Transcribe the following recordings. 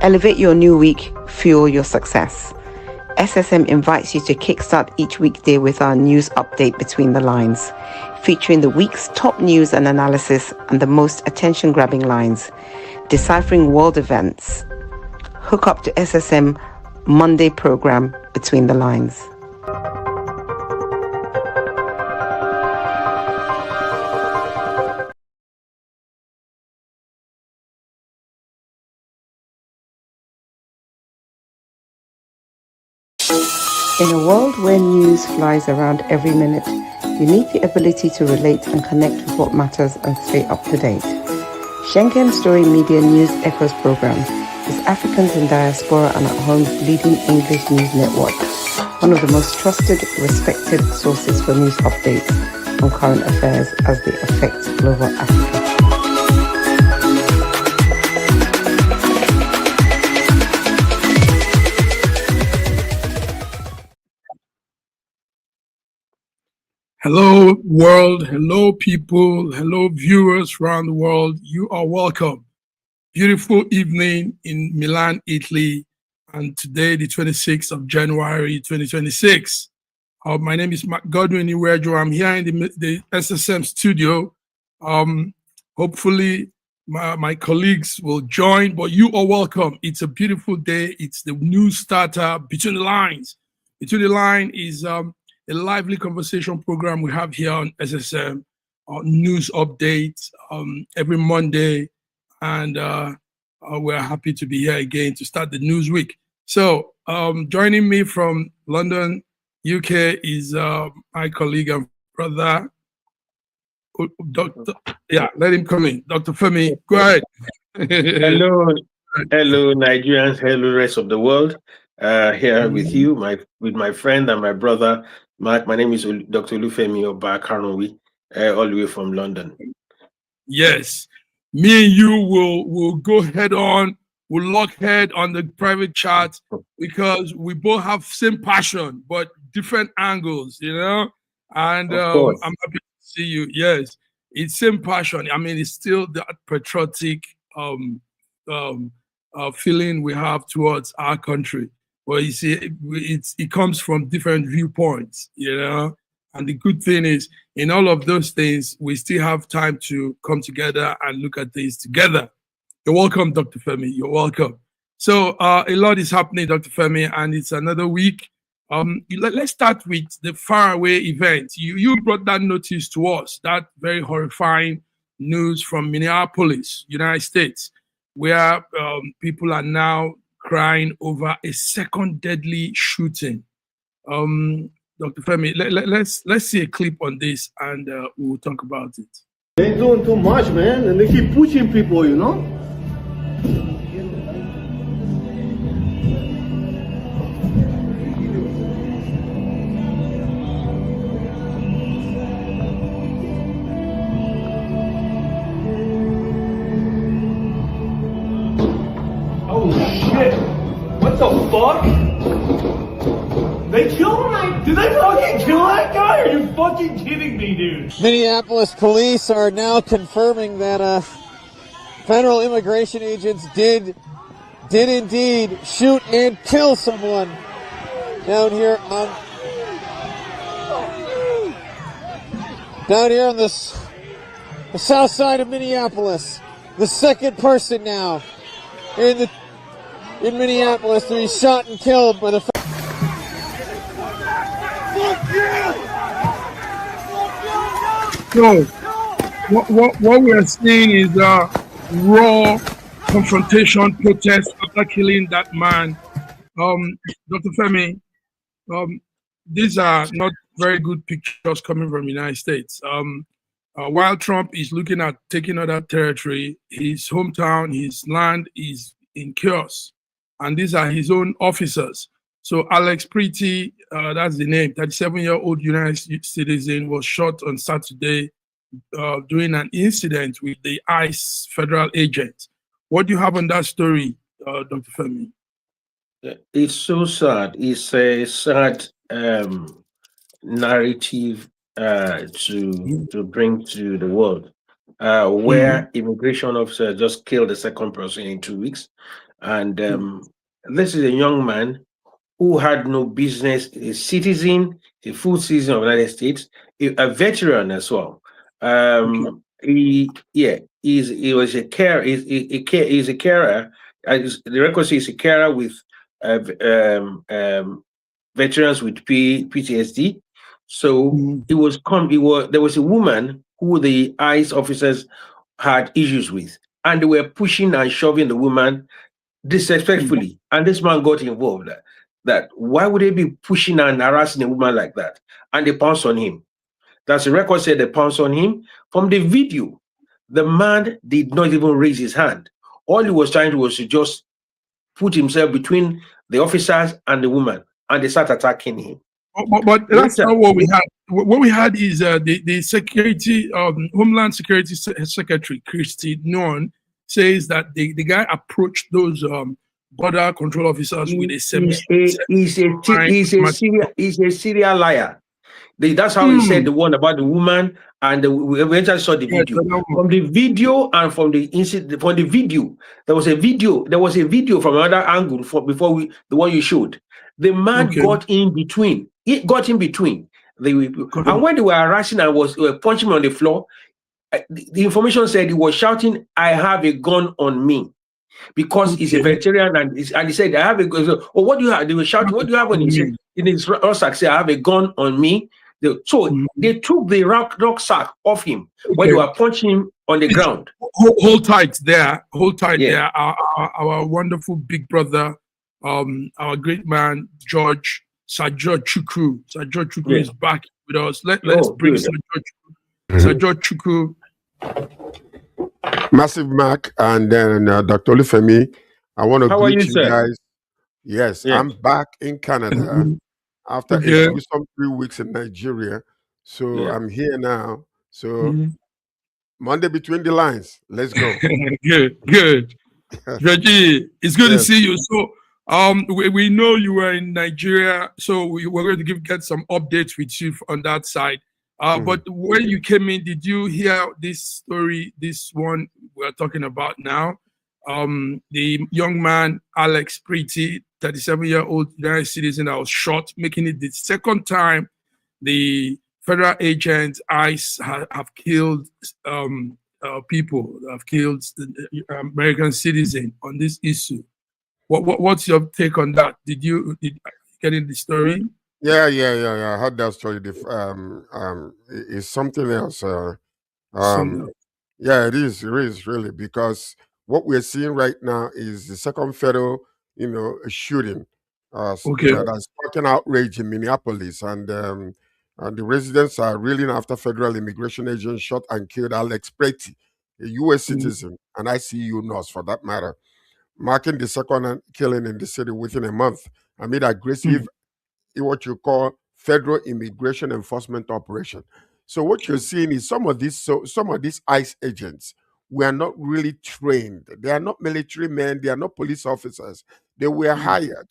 Elevate your new week, fuel your success. SSM invites you to kickstart each weekday with our news update Between the Lines, featuring the week's top news and analysis and the most attention-grabbing lines, deciphering world events. Hook up to SSM Monday program Between the Lines. In a world where news flies around every minute, you need the ability to relate and connect with what matters and stay up to date. Schengen Story Media News Echoes program is Africans in Diaspora and at Home's leading English news network, one of the most trusted, respected sources for news updates on current affairs as they affect global Africa. Hello world, hello people, hello viewers around the world. You are welcome. Beautiful evening in Milan, Italy, and today the 26th of January 2026. My name is Mark Godwin Iwejo. I'm here in the SSM studio. Hopefully my colleagues will join, but you are welcome. It's a beautiful day. It's the news starter, Between the Lines. Between the Line is a lively conversation program we have here on SSM, news updates every Monday, and we're happy to be here again to start the news week. So joining me from London, UK is my colleague and brother, Dr. Yeah, let him come in. Dr. Femi, go ahead. Hello, Nigerians, hello, rest of the world. Here with you, with my friend and my brother, Mark. My name is Dr. Olufemi Obakarunwi, all the way from London. Yes, me and you will go head on. We'll lock head on the private chat because we both have same passion but different angles, you know. And I'm happy to see you. Yes, it's same passion. I mean, it's still that patriotic feeling we have towards our country. Well, you see, it comes from different viewpoints, you know. And the good thing is, in all of those things, we still have time to come together and look at things together. You're welcome, Dr. Femi. You're welcome. So a lot is happening, Dr. Femi, and it's another week. Let's start with the faraway event. You brought that notice to us, that very horrifying news from Minneapolis, United States, where people are now crying over a second deadly shooting. Dr. Femi, let's see a clip on this and we'll talk about it. They're doing too much, man, and they keep pushing people, you know? Oh shit! What the fuck? They killed him? Did they fucking kill that guy? Are you fucking kidding me, dude? Minneapolis police are now confirming that federal immigration agents did indeed shoot and kill someone down here on the south side of Minneapolis. The second person now in Minneapolis to be shot and killed by the. So, what we are seeing is a raw confrontation protest after killing that man. Dr. Femi, these are not very good pictures coming from the United States. While Trump is looking at taking other territory, his hometown, his land is in chaos. And these are his own officers. So Alex Pretty, that's the name, 37-year-old United citizen, was shot on Saturday during an incident with the ICE federal agent. What do you have on that story, Dr. Femi? It's so sad. It's a sad narrative to bring to the world, where immigration officers just killed the second person in 2 weeks. And this is a young man who had no business, a citizen, a full citizen of the United States, a veteran as well. He was a carer. He's a carer. The record says a carer with veterans with PTSD. So there was a woman who the ICE officers had issues with, and they were pushing and shoving the woman disrespectfully, and this man got involved. That why would they be pushing and harassing a woman like that? And they pounced on him. That's the record said they pounced on him. From the video, the man did not even raise his hand. All he was trying to was to just put himself between the officers and the woman, and they start attacking him. But that's not what we had. What we had is the security, Homeland Security Secretary Kristi Noem says that the guy approached those border control officers with a he's a serial liar. That's how he said the one about the woman, and we eventually saw the video. From the video and from the incident, from the video, there was a video from another angle before the one you showed. The man got in between. It got in between. And when they were harassing and were punching him on the floor, the information said he was shouting, "I have a gun on me," because he's a veteran, and he said, "I have a gun." Oh, what do you have? They were shouting, "What do you have on you?" In his rucksack, say, "I have a gun on me." So they took the rucksack off him when they were punching him on the ground. Hold tight there. Hold tight there. Our wonderful big brother, our great man, Sir George Chukwu. Sir George Chukwu is back with us. Let's bring Sir George Chukwu. Sir George Chukwu. Massive Mark and then Dr. Olufemi. I want to greet you guys. Yes, I'm back in Canada after a gruesome 3 weeks in Nigeria. So I'm here now. So Monday between the lines. Let's go. Good. Reggie, it's good to see you. So we know you were in Nigeria, so we're going to get some updates with you on that side. But when you came in, did you hear this story, this one we're talking about now? The young man, Alex Pretty, 37-year-old United citizen that was shot, making it the second time the federal agents, ICE, have killed people, have killed American citizens on this issue. What's your take on that? Did you get in the story? Yeah. I heard that story. It's something else. Yeah, it is really, because what we're seeing right now is the second federal, shooting. That's sparking outrage in Minneapolis, and the residents are reeling after federal immigration agents shot and killed Alex Pretty, a U.S. citizen, and ICU nurse for that matter, marking the second killing in the city within a month amid aggressive, what you call federal immigration enforcement operation. So what you're seeing is some of these ICE agents were not really trained. They are not military men. They are not police officers. They were hired,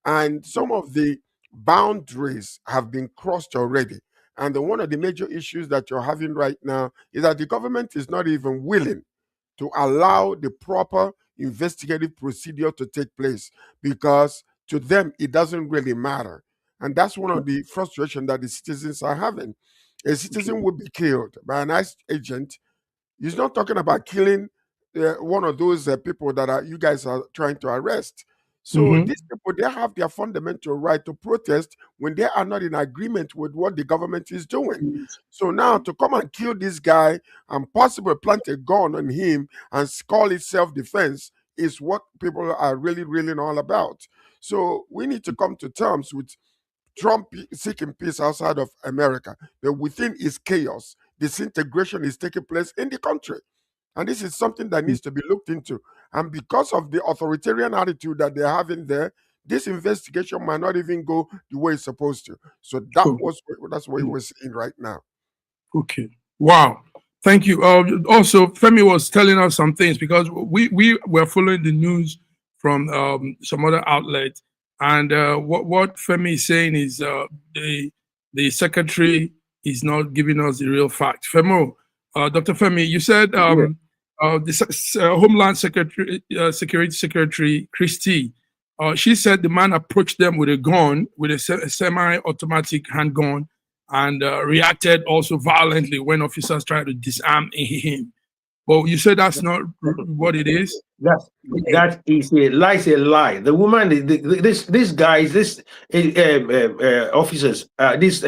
and some of the boundaries have been crossed already. And one of the major issues that you're having right now is that the government is not even willing to allow the proper investigative procedure to take place, because to them it doesn't really matter. And that's one of the frustrations that the citizens are having. A citizen would be killed by an ICE agent. He's not talking about killing one of those people that you guys are trying to arrest. So these people, they have their fundamental right to protest when they are not in agreement with what the government is doing. So now to come and kill this guy and possibly plant a gun on him and call it self-defense is what people are really, really all about. So we need to come to terms with Trump seeking peace outside of America. That within is chaos. Disintegration is taking place in the country. And this is something that needs to be looked into. And because of the authoritarian attitude that they're having there, this investigation might not even go the way it's supposed to. So that's what we're seeing right now. Okay. Wow. Thank you. Also, Femi was telling us some things, because we were following the news from some other outlets. And what Femi is saying is the secretary is not giving us the real facts. Femo, Dr. Femi, you said the Homeland Secretary, Security Secretary Christie, she said the man approached them with a gun, with a semi-automatic handgun, and reacted also violently when officers tried to disarm him. Well, you said that's not what it is. That is a lie. It's a lie. The woman, these guys, this officers, this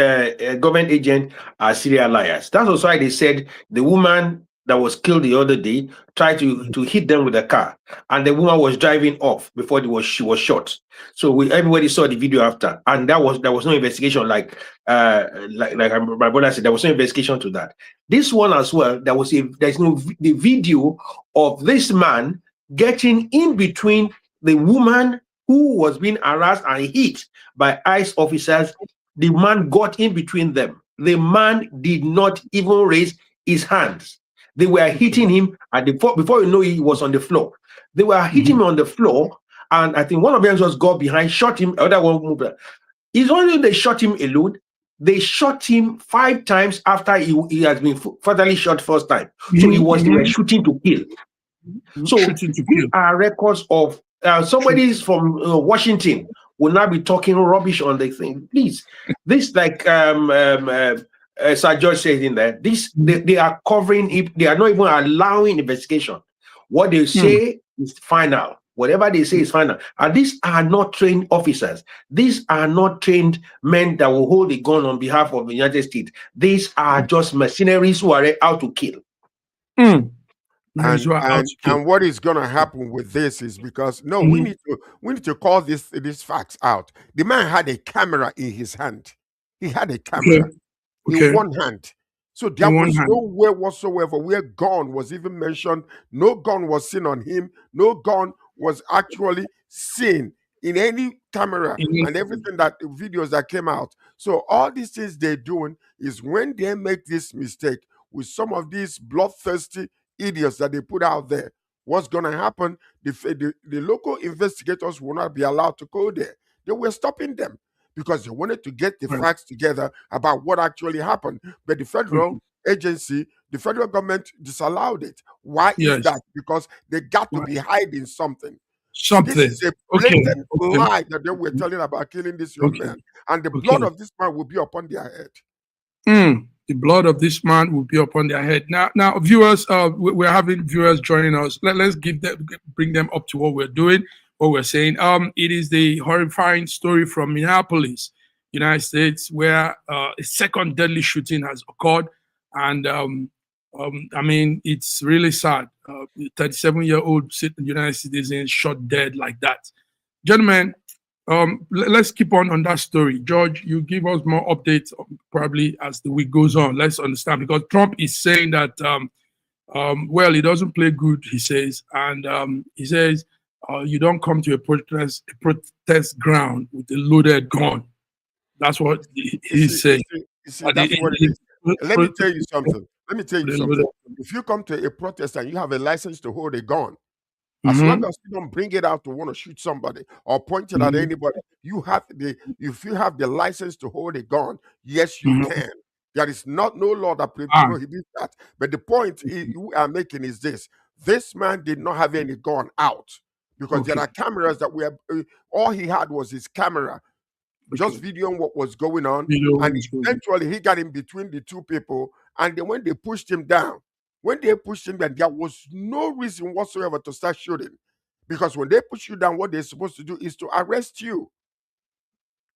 government agent are serial liars. That's also why they said the woman that was killed the other day tried to hit them with a car, and the woman was driving off before she was shot. So everybody saw the video after, and there was no investigation like my brother said. There was no investigation to that. This one as well. There's no the video of this man getting in between the woman who was being harassed and hit by ICE officers. The man got in between them. The man did not even raise his hands. They were hitting him before you know he was on the floor. They were hitting him on the floor, and I think one of them just got behind, shot him. The other one moved. It's only they shot him alone. They shot him 5 times after he has been fatally shot first time. So they were shooting to kill. So these are records of somebody from Washington will not be talking rubbish on the thing. Please, this like Sir George said in there, they are covering it. They are not even allowing investigation. What they say is final. Whatever they say is final. And these are not trained officers. These are not trained men that will hold a gun on behalf of the United States. These are just mercenaries who are out to kill. And what is going to happen with this is because we need to call these facts out. The man had a camera in his hand. He had a camera in one hand. So there was nowhere whatsoever where gun was even mentioned. No gun was seen on him. No gun was actually seen in any camera and everything that videos that came out. So all these things they're doing is when they make this mistake with some of these bloodthirsty idiots that they put out there, what's going to happen? The local investigators will not be allowed to go there. They were stopping them because they wanted to get the facts together about what actually happened. But the federal agency, the federal government disallowed it. Why is that? Because they got to be hiding something. This is a blatant lie that they were telling about killing this young man. And the blood of this man will be upon their head. The blood of this man will be upon their head. Now, viewers, we're having viewers joining us. Let's bring them up to what we're doing, what we're saying. It is the horrifying story from Minneapolis, United States, where a second deadly shooting has occurred, and I mean, it's really sad. 37-year-old United citizen shot dead like that. Gentlemen, let's keep on that story. George, you give us more updates probably as the week goes on. Let's understand, because Trump is saying that, well, he doesn't play good, he says. And he says, you don't come to a protest ground with a loaded gun. That's what he's saying. That's what it is. Let me tell you something. If you come to a protest and you have a license to hold a gun, as long as you don't bring it out to want to shoot somebody or point it at anybody, if you have the license to hold a gun, yes, you can. There is no law that prohibits that. But the point you are making is this. This man did not have any gun out because there are cameras that all he had was his camera, just videoing what was going on. And eventually he got in between the two people. And then when they pushed him down, there was no reason whatsoever to start shooting. Because when they push you down, what they're supposed to do is to arrest you.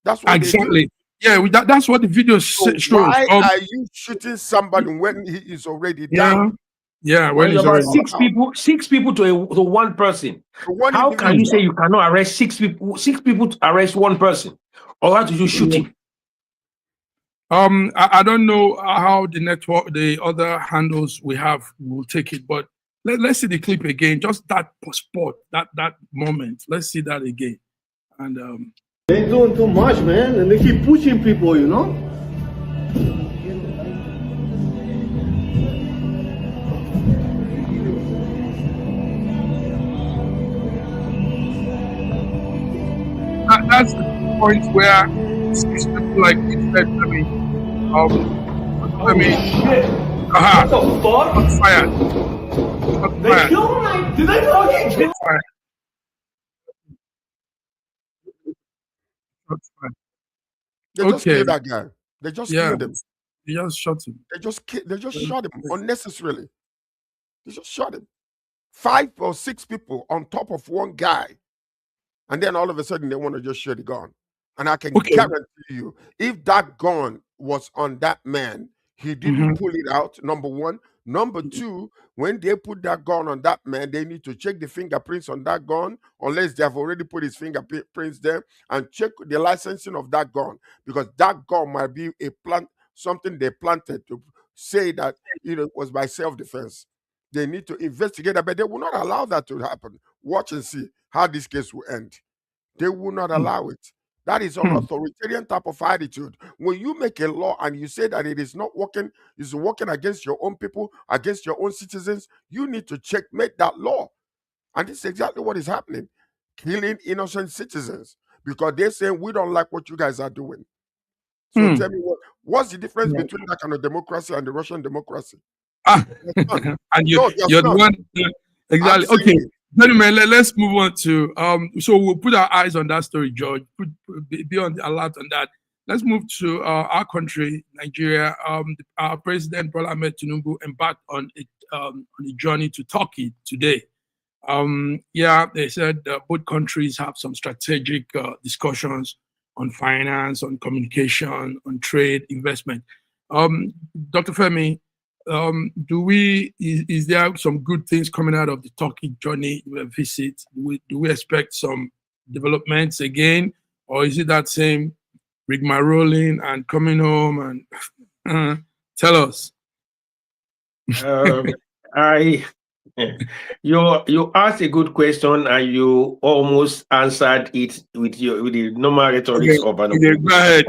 That's what exactly. Yeah, that's what the video shows. Why are you shooting somebody when he is already down? Yeah, when he's about already six people to one person. How can you say you cannot arrest 6 people? 6 people to arrest one person, or how to do shooting? I don't know how the network, the other handles we have will take it, but let's see the clip again. Just that spot, that moment. Let's see that again. And they're doing too much, man, and they keep pushing people, you know. That's the point where it's like you said, what the fuck? Fired. They killed my. Did they fucking kill? They just killed that guy. They just killed him. They just shot him. They just shot him unnecessarily. They just shot him. 5 or 6 people on top of one guy. And then all of a sudden they want to just share the gun. And I can guarantee you, if that gun was on that man, he didn't pull it out, number one. Number two, when they put that gun on that man, they need to check the fingerprints on that gun, unless they have already put his fingerprints there, and check the licensing of that gun, because that gun might be something they planted to say that it was by self-defense. They need to investigate that, but they will not allow that to happen. Watch and see how this case will end. They will not allow it. That is an authoritarian type of attitude. When you make a law and you say that it is not working, it's working against your own people, against your own citizens, you need to checkmate that law. And this is exactly what is happening. Killing innocent citizens because they're saying we don't like what you guys are doing. So tell me what's the difference between that kind of democracy and the Russian democracy? And you're the one. Exactly. Okay. Gentlemen, let's move on to so we'll put our eyes on that story, George. Be on the alert on that. Let's move to our country, Nigeria. Our President Bola Ahmed Tinubu embarked on a journey to Turkey today. They said both countries have some strategic discussions on finance, on communication, on trade, investment. Dr. Femi, is there some good things coming out of the Turkey journey visit? Do we expect some developments again, or is it that same rigmarolling and coming home and tell us? You asked a good question and you almost answered it with the normal rhetoric of an go ahead.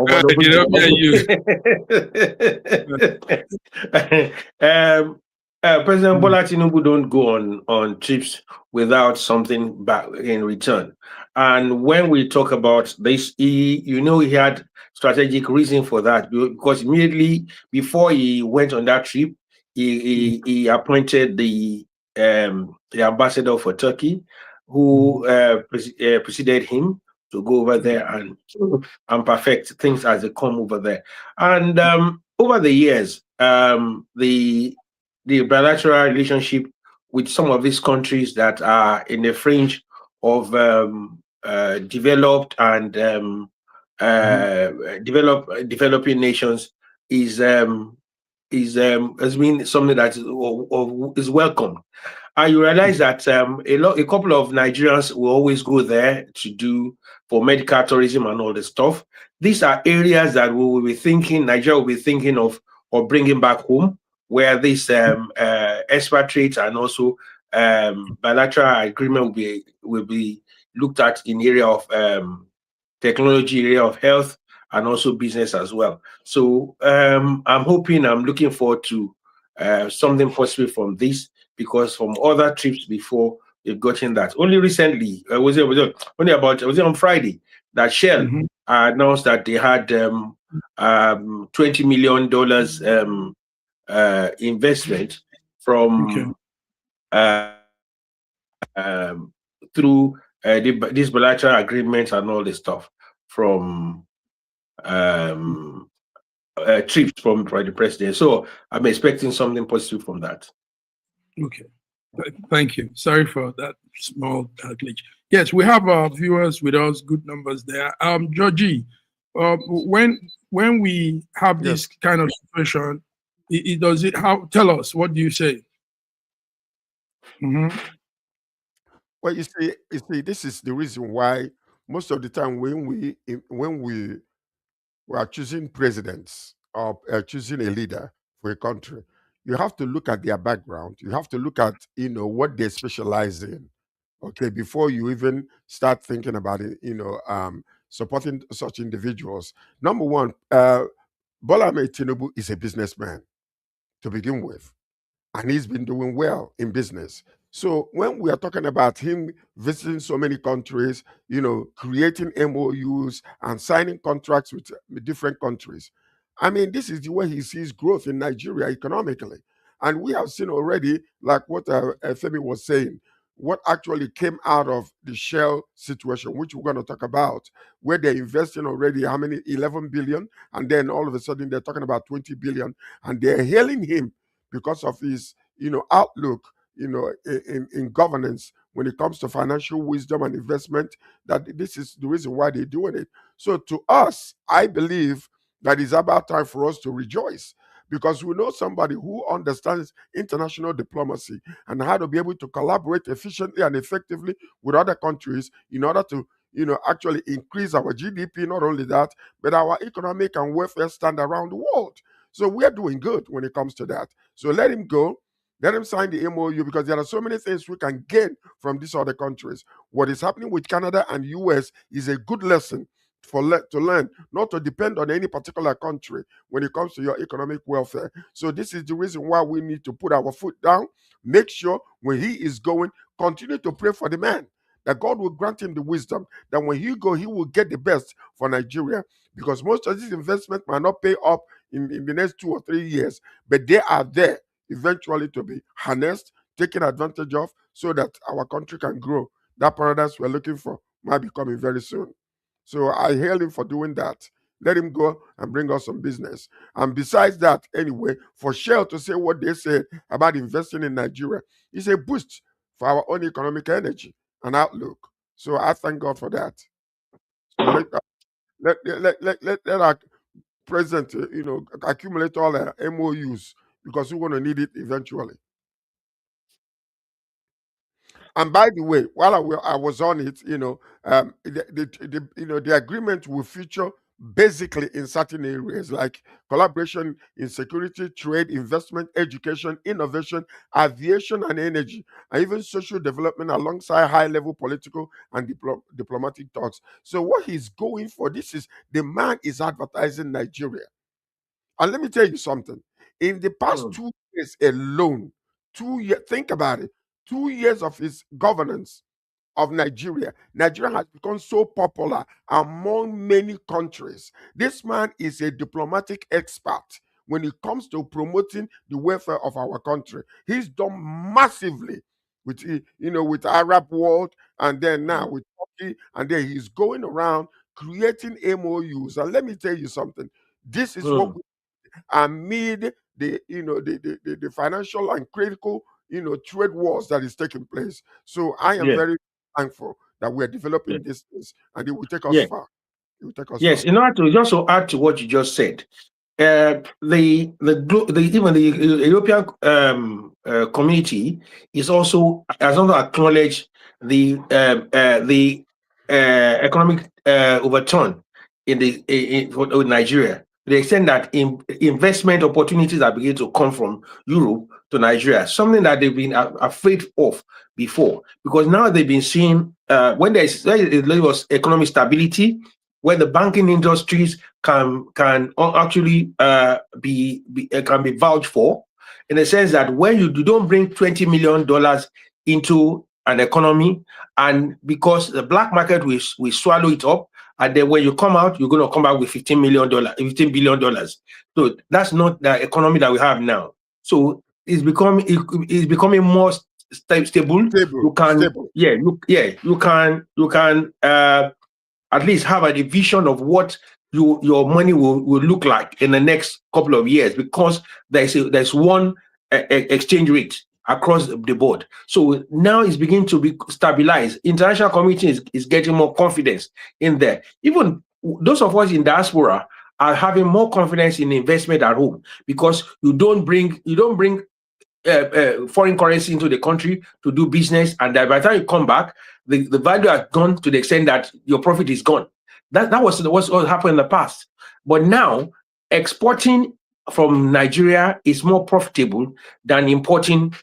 President Bola Tinubu don't go on trips without something back in return. And when we talk about this, he had strategic reason for that, because immediately before he went on that trip, he appointed the ambassador for Turkey, who preceded him to go over there and perfect things as they come over there. And over the years, the bilateral relationship with some of these countries that are in the fringe of developed and developing nations has been something that is welcome. And you realize that a couple of Nigerians will always go there for medical tourism and all this stuff. These are areas that Nigeria will be thinking of bringing back home, where this expatriates and also bilateral agreement will be looked at in area of technology, area of health, and also business as well. So I'm looking forward to something possible from this, because from other trips before we've gotten that. Only recently, it was on Friday that Shell announced that they had $20 million investment from through these bilateral agreements and all this stuff from trips from the president. So I'm expecting something positive from that. Okay, thank you. Sorry for that small glitch. Yes, we have our viewers with us. Good numbers there. Georgie, when we have this kind of situation, tell us, what do you say? Well, you see, this is the reason why most of the time when we are choosing presidents or choosing a leader for a country, you have to look at their background. You have to look at what they specialize in, okay, before you even start thinking about it. Supporting such individuals. Number one, Bola Ahmed Tinubu is a businessman to begin with, and he's been doing well in business. So when we are talking about him visiting so many countries, creating MOUs and signing contracts with different countries, I mean, this is the way he sees growth in Nigeria economically. And we have seen already, like what Femi was saying, what actually came out of the Shell situation, which we're going to talk about, where they're investing already how many 11 billion, and then all of a sudden they're talking about 20 billion, and they're hailing him because of his outlook in governance when it comes to financial wisdom and investment, that this is the reason why they're doing it. So to us, I believe that it's about time for us to rejoice, because we know somebody who understands international diplomacy and how to be able to collaborate efficiently and effectively with other countries in order to actually increase our GDP. Not only that, but our economic and welfare stand around the world. So we're doing good when it comes to that. So let him go. Let him sign the MOU, because there are so many things we can gain from these other countries. What is happening with Canada and US is a good lesson to learn not to depend on any particular country when it comes to your economic welfare. So this is the reason why we need to put our foot down, make sure when he is going, continue to pray for the man, that God will grant him the wisdom, that when he go, he will get the best for Nigeria, because most of these investments might not pay up in the next 2 or 3 years, but they are there eventually to be harnessed, taken advantage of, so that our country can grow. That paradise we're looking for might be coming very soon. So I hail him for doing that. Let him go and bring us some business. And besides that, anyway, for Shell to say what they said about investing in Nigeria is a boost for our own economic energy and outlook. So I thank God for that. So let our president, accumulate all our MOUs, because we're going to need it eventually. And by the way, while I was on it, the agreement will feature basically in certain areas like collaboration in security, trade, investment, education, innovation, aviation, and energy, and even social development alongside high-level political and diplomatic talks. So what he's going for, the man is advertising Nigeria. And let me tell you something. In the past 2 years alone, 2 years, think about it, 2 years of his governance of Nigeria has become so popular among many countries. This man is a diplomatic expert when it comes to promoting the welfare of our country. He's done massively with with Arab world, and then now with Turkey, and then he's going around creating MOUs. And let me tell you something. This is what we amid the financial and critical trade wars that is taking place. So I am very thankful that we are developing these things, and it will take us far. It will take us far. In order to also add to what you just said, even the European community has also acknowledged the economic overturn in Nigeria, to the extent that investment opportunities are beginning to come from Europe to Nigeria, something that they've been afraid of before, because now they've been seeing when there is economic stability, where the banking industries can actually be vouched for, in the sense that when you don't bring $20 million into an economy, and because the black market will swallow it up, and then when you come out, you're going to come out with $15 billion. So that's not the economy that we have now. So it's becoming more stable. You can at least have a vision of what your money will look like in the next couple of years, because there's one exchange rate across the board. So now it's beginning to be stabilized. International community is getting more confidence in there. Even those of us in diaspora are having more confidence in investment at home, because you don't bring foreign currency into the country to do business, and by the time you come back, the value has gone to the extent that your profit is gone. That was what happened in the past. But now exporting from Nigeria is more profitable than importing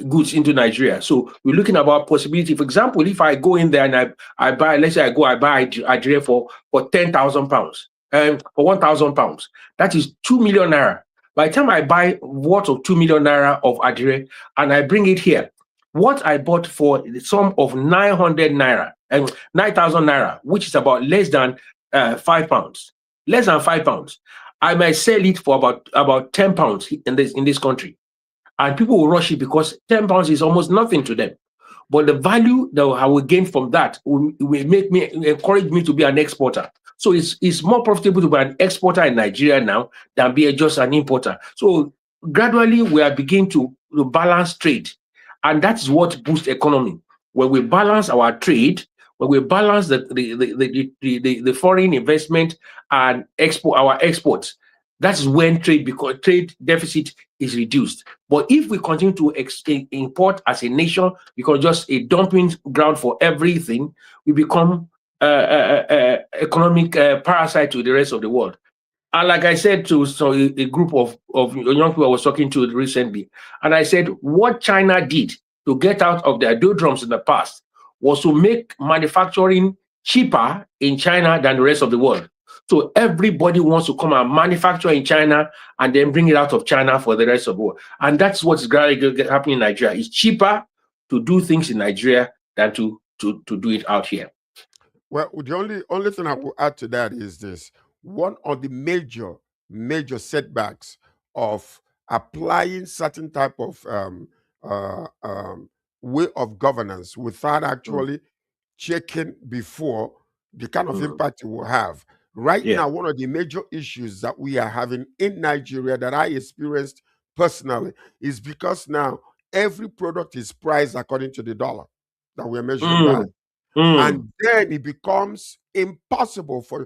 goods into Nigeria. So we're looking about possibility. For example, if I go in there and I buy, let's say I buy Nigeria for 10,000 pounds, for 1,000 pounds, that is 2 million naira. By the time I buy worth of 2 million naira of Adire and I bring it here, what I bought for the sum of 900 naira and 9,000 naira, which is about less than 5 pounds, I might sell it for about 10 pounds in this country. and people will rush it because £10 is almost nothing to them. But the value that I will gain from that will encourage me to be an exporter. So it's more profitable to be an exporter in Nigeria now than be just an importer. So gradually we are beginning to balance trade, and that's what boosts economy. When we balance our trade, when we balance the foreign investment and our exports, that's when trade deficit is reduced. But if we continue to import as a nation, because just a dumping ground for everything, we become economic parasite to the rest of the world. And like I said to a group of young people I was talking to recently, and I said what China did to get out of their doldrums in the past was to make manufacturing cheaper in China than the rest of the world. So everybody wants to come and manufacture in China and then bring it out of China for the rest of the world. And that's what's gradually happening in Nigeria. It's cheaper to do things in Nigeria than to do it out here. Well, the only thing I will add to that is this. One of the major setbacks of applying certain type of way of governance without actually checking before the kind of impact it will have. Right now, one of the major issues that we are having in Nigeria that I experienced personally is because now every product is priced according to the dollar that we're measuring by. And then it becomes impossible for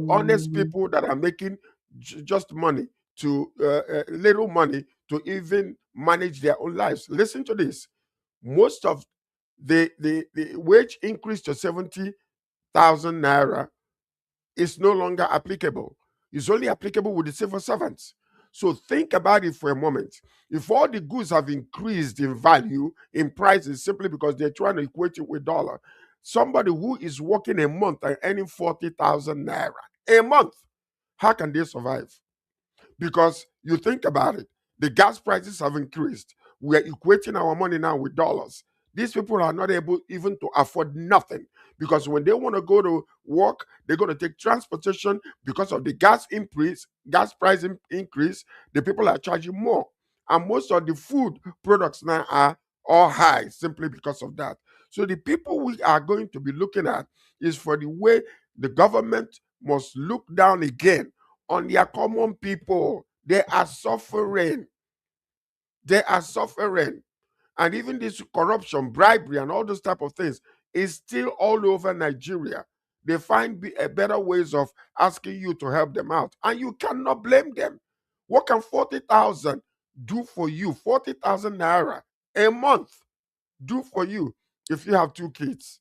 honest people that are making just money to little money to even manage their own lives. Listen to this. Most of the wage increase to 70,000 naira is no longer applicable. It's only applicable with the civil servants. So think about it for a moment. If all the goods have increased in value, in prices, simply because they're trying to equate it with dollar, somebody who is working a month and earning 40,000 naira a month, how can they survive? Because you think about it, the gas prices have increased. We are equating our money now with dollars. These people are not able even to afford nothing, because when they want to go to work, they're going to take transportation. Because of the gas price increase, the people are charging more. And most of the food products now are all high simply because of that. So the people we are going to be looking at is for the way the government must look down again on their common people. They are suffering. They are suffering. And even this corruption, bribery, and all those type of things is still all over Nigeria. They find better ways of asking you to help them out. And you cannot blame them. What can 40,000 do for you? 40,000 naira a month do for you if you have 2 kids?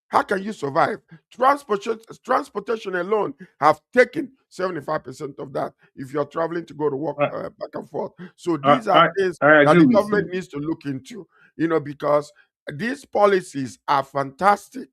How can you survive? Transportation alone have taken 75% of that if you're traveling to go to work back and forth. So these are things that the government needs to look into, because these policies are fantastic.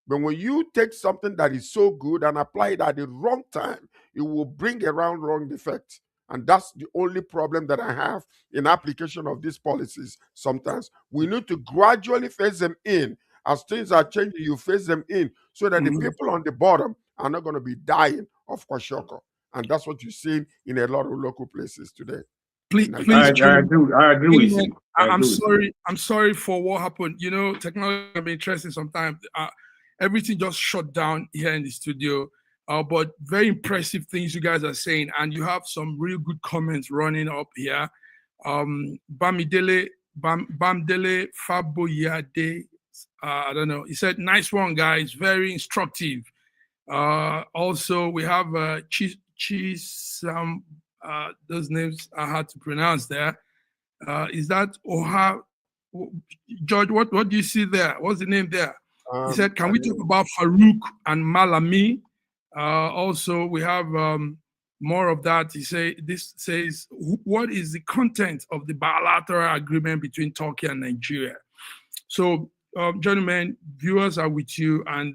But when you take something that is so good and apply it at the wrong time, it will bring around wrong effects. And that's the only problem that I have in application of these policies. Sometimes we need to gradually phase them in. As things are changing, you phase them in so that the people on the bottom are not going to be dying of kwashiorkor. And that's what you're seeing in a lot of local places today. Please, I agree with you. I'm sorry for what happened. Technology can be interesting sometimes. Everything just shut down here in the studio. But very impressive things you guys are saying, and you have some real good comments running up here. Bamidele Faboyade, I don't know. He said, "Nice one, guys. Very instructive." Also, we have those names are hard to pronounce there. Is that Oha? George, what do you see there? What's the name there? He said, "Can we talk about Farouk and Malami?" Also, we have more of that. This says, what is the content of the bilateral agreement between Turkey and Nigeria? So, gentlemen, viewers are with you, and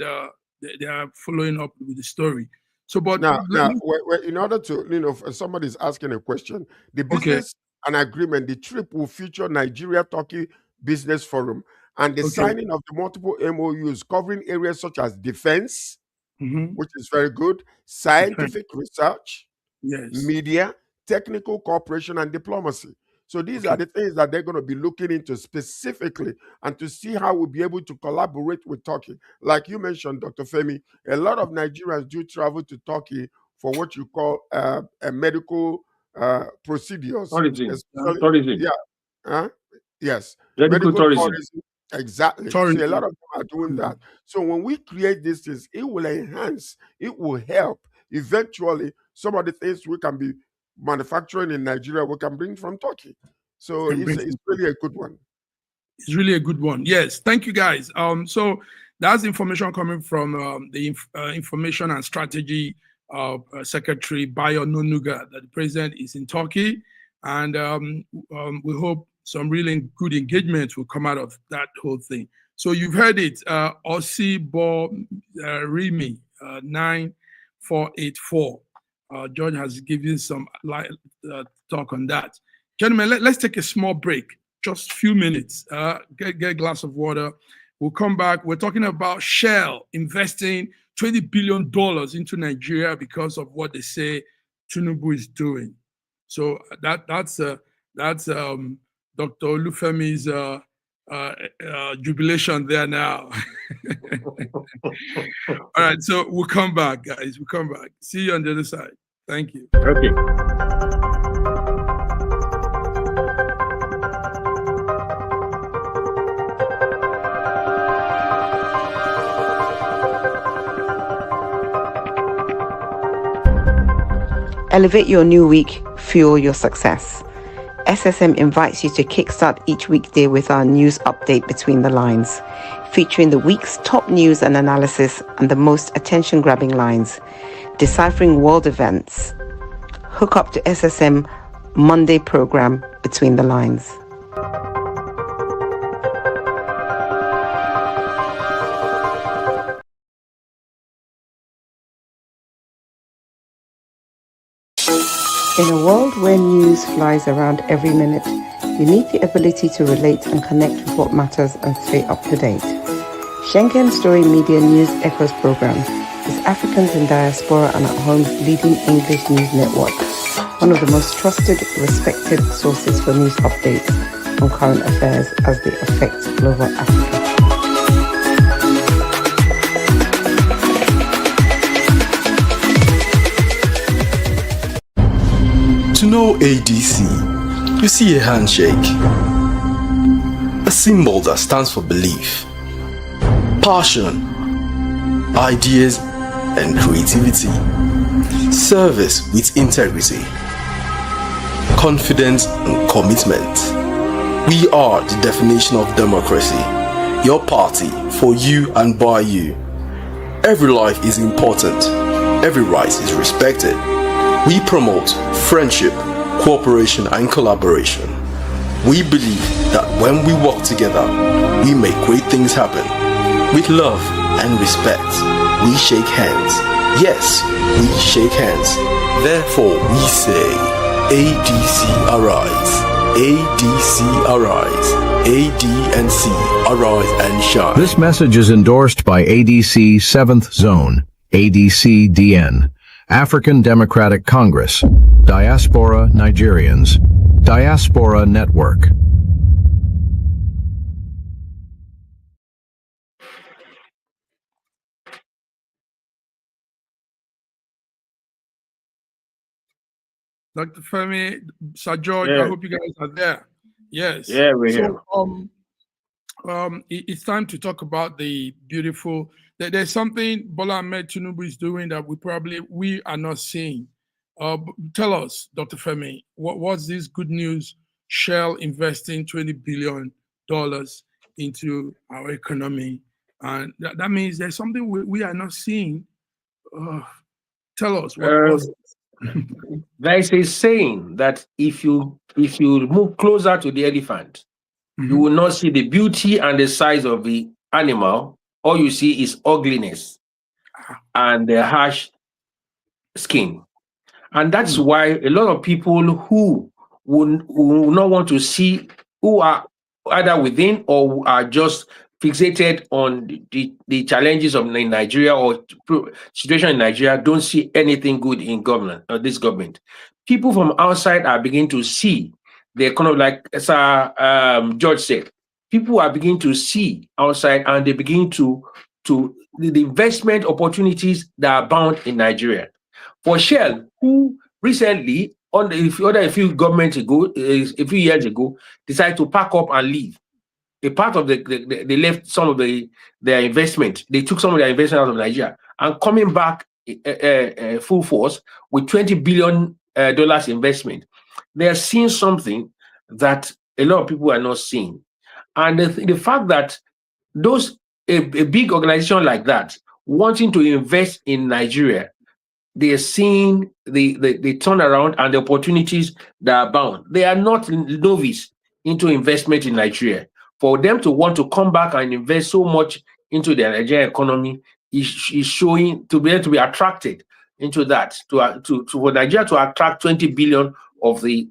they are following up with the story. So, but now in order to, if somebody's asking a question, the business and agreement, the trip will feature Nigeria-Turkey Business Forum and the signing of the multiple MOUs covering areas such as defense, which is very good, scientific research, media, technical cooperation, and diplomacy. So these are the things that they're going to be looking into specifically, and to see how we'll be able to collaborate with Turkey. Like you mentioned, Dr. Femi, a lot of Nigerians do travel to Turkey for what you call a medical procedures. Tourism. Yeah. Yes. Medical tourism. Exactly. So a lot of them are doing that. So when we create these things, it will enhance, it will help. Eventually, some of the things we can be manufacturing in Nigeria, we can bring from Turkey. So it's really a good one. It's really a good one. Yes. Thank you, guys. So that's information coming from the Information and Strategy Secretary Bayo Nonuga, that the president is in Turkey, and we hope some really good engagement will come out of that whole thing. So you've heard it, Ossi Bo Rimi 9484. George has given some talk on that. Gentlemen, let's take a small break, just a few minutes. Get a glass of water. We'll come back. We're talking about Shell investing $20 billion into Nigeria because of what they say Tinubu is doing. So that's Dr. Olufemi's jubilation there now. All right, so we'll come back, guys. We'll come back. See you on the other side. Thank you. Okay. Elevate your new week, fuel your success. SSM invites you to kickstart each weekday with our news update Between the Lines, featuring the week's top news and analysis and the most attention-grabbing lines, deciphering world events. Hook up to SSM Monday program Between the Lines. In a world where news flies around every minute, you need the ability to relate and connect with what matters and stay up to date. Schengen Story Media News Echoes program is Africans in Diaspora and at Home's leading English news network, one of the most trusted, respected sources for news updates on current affairs as they affect global Africa. To know ADC, you see a handshake, a symbol that stands for belief, passion, ideas and creativity, service with integrity, confidence and commitment. We are the definition of democracy, your party, for you and by you. Every life is important, every right is respected. We promote friendship, cooperation and collaboration. We believe that when we work together, we make great things happen. With love and respect, we shake hands. Yes, we shake hands. Therefore, we say, ADC arise, ADC arise, ADNC arise and shine. This message is endorsed by ADC 7th Zone, ADC-DN. African Democratic Congress, Diaspora Nigerians, Diaspora Network. Dr. Femi, Sir George, I hope you guys are there. Yes. Yeah, we're here. It's time to talk about the beautiful. There's something Bola Ahmed Tinubu is doing that we are not seeing. Tell us, Dr. Femi, what's this good news? Shell investing $20 billion into our economy, and that means there's something we are not seeing. Tell us what. There is a saying that if you move closer to the elephant, you will not see the beauty and the size of the animal. All you see is ugliness and the harsh skin. And that's why a lot of people who will not want to see, who are either within or who are just fixated on the challenges of Nigeria or situation in Nigeria, don't see anything good in government or this government. People from outside are beginning to see the economy, like George said, people are beginning to see outside, and they begin to the investment opportunities that are bound in Nigeria. For Shell, who recently, a few governments ago, a few years ago, decided to pack up and leave. A part of they left some of their investment. They took some of their investment out of Nigeria and coming back full force with $20 billion investment. They are seeing something that a lot of people are not seeing, and the fact that a big organization like that wanting to invest in Nigeria, they are seeing the turnaround and the opportunities that are bound. They are not novice into investment in Nigeria. For them to want to come back and invest so much into the Nigerian economy is showing to be able to be attracted into that, for Nigeria to attract 20 billion of the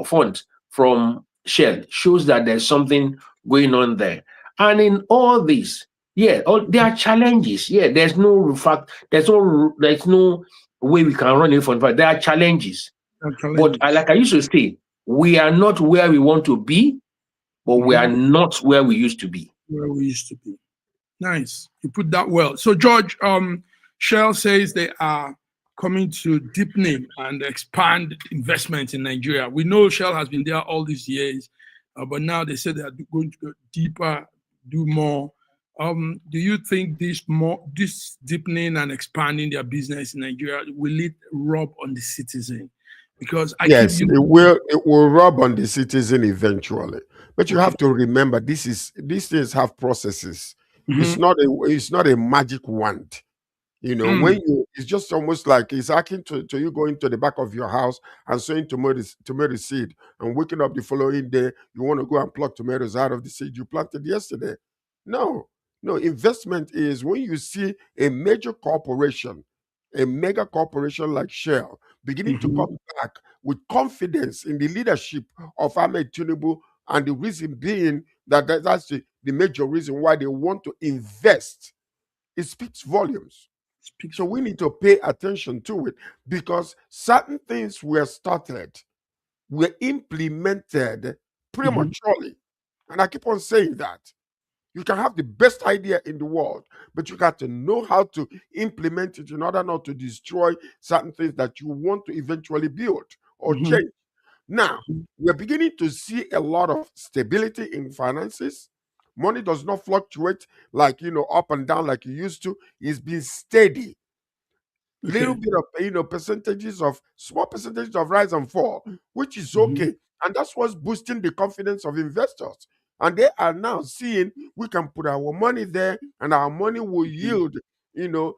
funds from Shell shows that there's something going on there. And in all this, there are challenges. There's no way we can run it from that. There are challenges. But like I used to say, we are not where we want to be, but we are not where we used to be. Nice. You put that well. So George, Shell says they are coming to deepening and expand investment in Nigeria. We know Shell has been there all these years, but now they say they are going to go deeper, do more. Do you think this deepening and expanding their business in Nigeria, will it rub on the citizen? Because it will rub on the citizen eventually. But you have to remember, these things have processes. It's not a magic wand. You know, when it's just almost like it's akin to you going to the back of your house and sowing tomato seed, and waking up the following day, you want to go and pluck tomatoes out of the seed you planted yesterday. No, investment is when you see a major corporation, a mega corporation like Shell, beginning to come back with confidence in the leadership of Ahmed Tinubu, and the reason being that's the major reason why they want to invest. It speaks volumes. So we need to pay attention to it, because certain things were started, were implemented prematurely. And I keep on saying that. You can have the best idea in the world, but you got to know how to implement it in order not to destroy certain things that you want to eventually build or change. Now, we're beginning to see a lot of stability in finances. Money does not fluctuate like, up and down like it used to. It's been steady. Little bit of small percentages of rise and fall, which is okay. And that's what's boosting the confidence of investors. And they are now seeing we can put our money there and our money will yield, return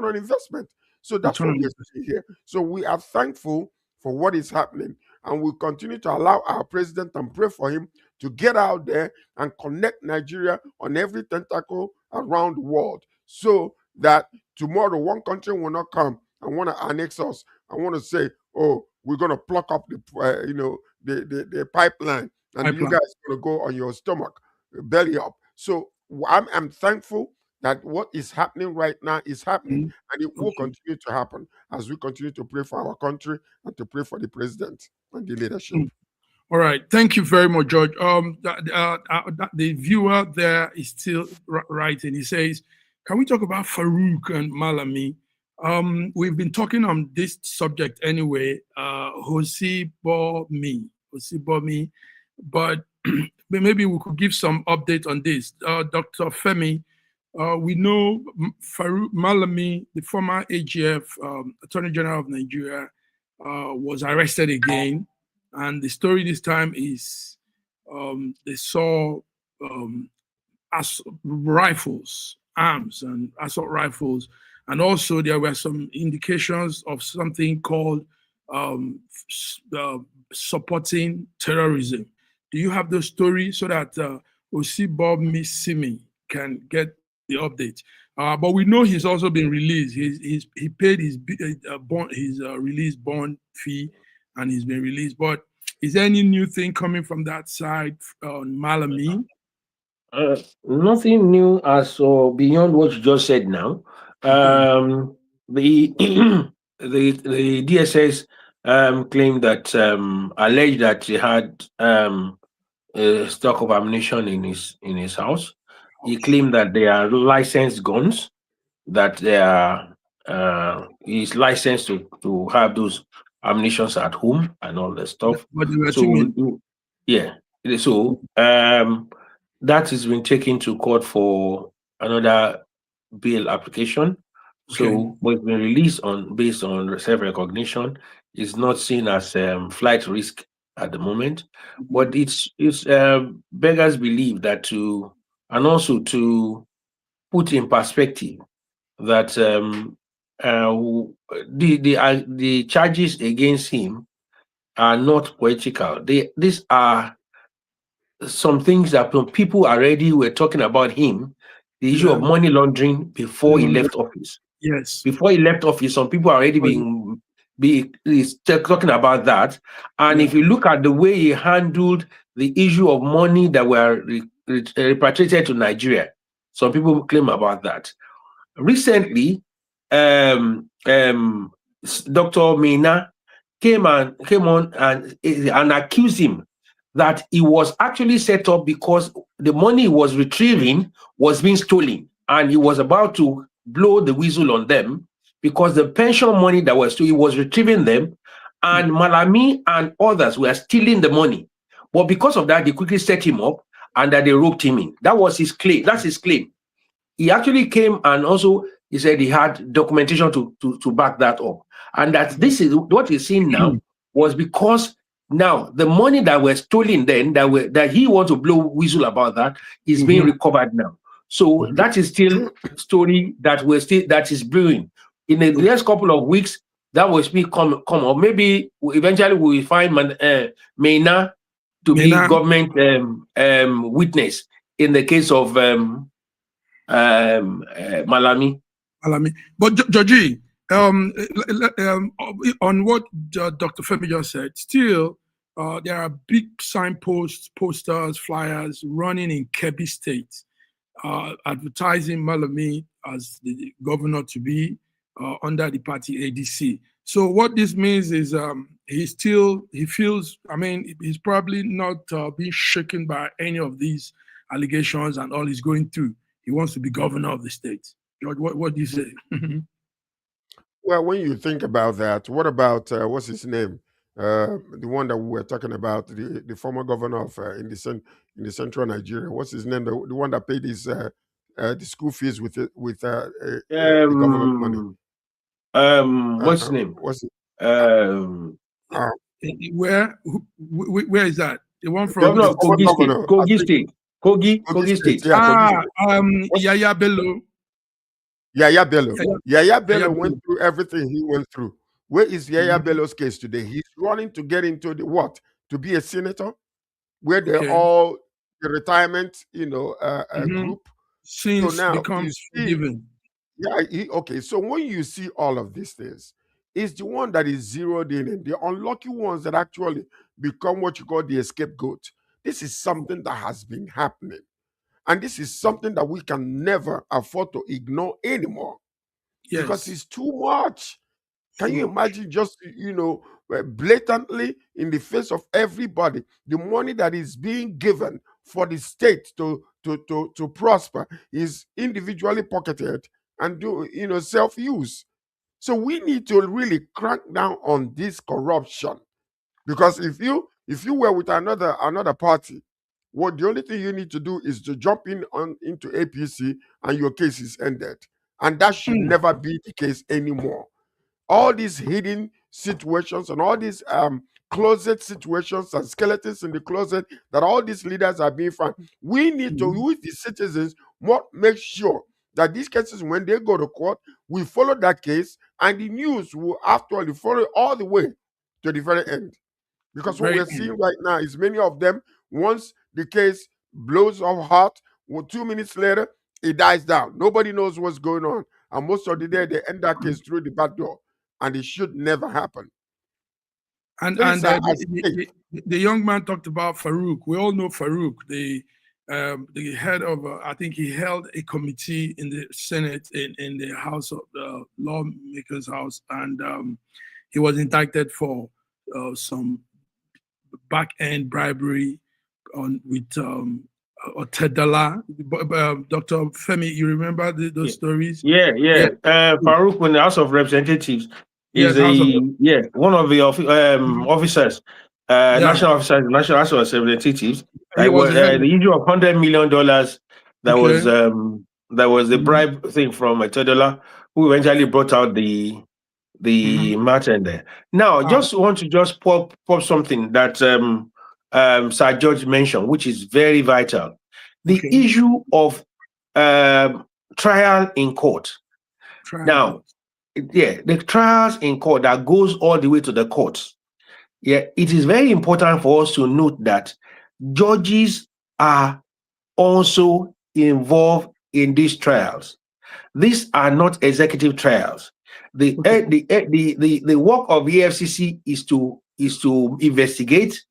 on investment. So that's what we're seeing here. So we are thankful for what is happening, and we'll continue to allow our president and pray for him to get out there and connect Nigeria on every tentacle around the world, so that tomorrow one country will not come and want to annex us and want to say, oh, we're going to pluck up the pipeline, and you guys are going to go on your stomach, belly up. So I'm thankful that what is happening right now is happening, and it will continue to happen as we continue to pray for our country and to pray for the president and the leadership. All right. Thank you very much, George. The viewer there is still writing. He says, can we talk about Farouk and Malami? We've been talking on this subject anyway. Hosibomi, but maybe we could give some update on this. Dr. Femi, we know Farouk Malami, the former AGF Attorney General of Nigeria, was arrested again. And the story this time is they saw rifles, arms and assault rifles. And also there were some indications of something called supporting terrorism. Do you have those stories so that Osibomi Simi can get the update? But we know he's also been released. He paid his release bond fee, and he's been released. But is there any new thing coming from that side on Malami? Nothing new as beyond what you just said now. The DSS claimed that alleged that he had a stock of ammunition in his house. He claimed that they are licensed guns, that they are he's licensed to have those ammunitions at home and all that stuff. But they were So too yeah, so that has been taken to court for another bail application. Okay. So what's been released on based on self-recognition is not seen as flight risk at the moment, but it's beggars believe that to and also to put in perspective that the charges against him are not political. These are some things that people already were talking about him, the issue of money laundering before he left office. Yes. Before he left office, some people already talking about that. And if you look at the way he handled the issue of money that were repatriated to Nigeria, some people claim about that. Recently, Dr. Mina came on and accused him that he was actually set up because the money he was retrieving was being stolen, and he was about to blow the whistle on them because the pension money that was stolen, he was retrieving them, and Malami and others were stealing the money. But because of that, they quickly set him up and that they roped him in. That was his claim. That's his claim. He actually came and also he said he had documentation to back that up, and that this is what he's seeing now was because now the money that were stolen then that he wants to blow whistle about that is being recovered now. So that is still story that is brewing. In the next couple of weeks, that will come or maybe eventually we will find Maina to be government witness in the case of Malami. But Georgie, on what Dr. Femi just said, still there are big signposts, posters, flyers running in Kebbi State, advertising Malami as the governor to be under the party ADC. So what this means is he feels, I mean, he's probably not being shaken by any of these allegations and all he's going through. He wants to be governor of the state. George, what do you say? Well, when you think about that, what about what's his name? The one that we were talking about, the former governor of in the central Nigeria. What's his name? The one that paid his the school fees with the government money. What's his name? What's it? Where is that? The one from governor of Kogi State. Kogi State. Yeah, Yaya Bello. Yaya Bello went through everything he went through. Where is Yaya Bello's case today? He's running to get into the what? To be a senator, where they're all the retirement, group. Since so now becomes forgiven. Yeah, okay. So when you see all of these things, it's the one that is zeroed in, and the unlucky ones that actually become what you call the scapegoat. This is something that has been happening. And this is something that we can never afford to ignore anymore. Yes. Because it's too much. Can you imagine just, blatantly in the face of everybody, the money that is being given for the state to prosper is individually pocketed and do, self-use. So we need to really crack down on this corruption. Because if you were with another party, what the only thing you need to do is to jump into APC and your case is ended. And that should never be the case anymore. All these hidden situations and all these closet situations and skeletons in the closet that all these leaders are being found, we need to, with the citizens, make sure that these cases, when they go to court, we follow that case and the news will actually follow all the way to the very end. Because what we're seeing right now is many of them, once the case blows off hot, 2 minutes later, it dies down. Nobody knows what's going on. And most of the day, they end that case through the back door. And it should never happen. And the young man talked about Farouk. We all know Farouk, the head of, I think he held a committee in the Senate, in the House of the Lawmakers' House. And he was indicted for some back-end bribery with Tedala. Dr. Femi, you remember those stories? Yeah. Farouk, in the House of Representatives, is one of the officers, national officers, National House of Representatives. The issue of $100 million that was the bribe thing from Tedala, who eventually brought out the matter in there. Now, I just want to pop something that Sir George mentioned, which is very vital. The issue of trial in court. The trials in court that goes all the way to the courts. Yeah, it is very important for us to note that judges are also involved in these trials. These are not executive trials. The work of the EFCC is to investigate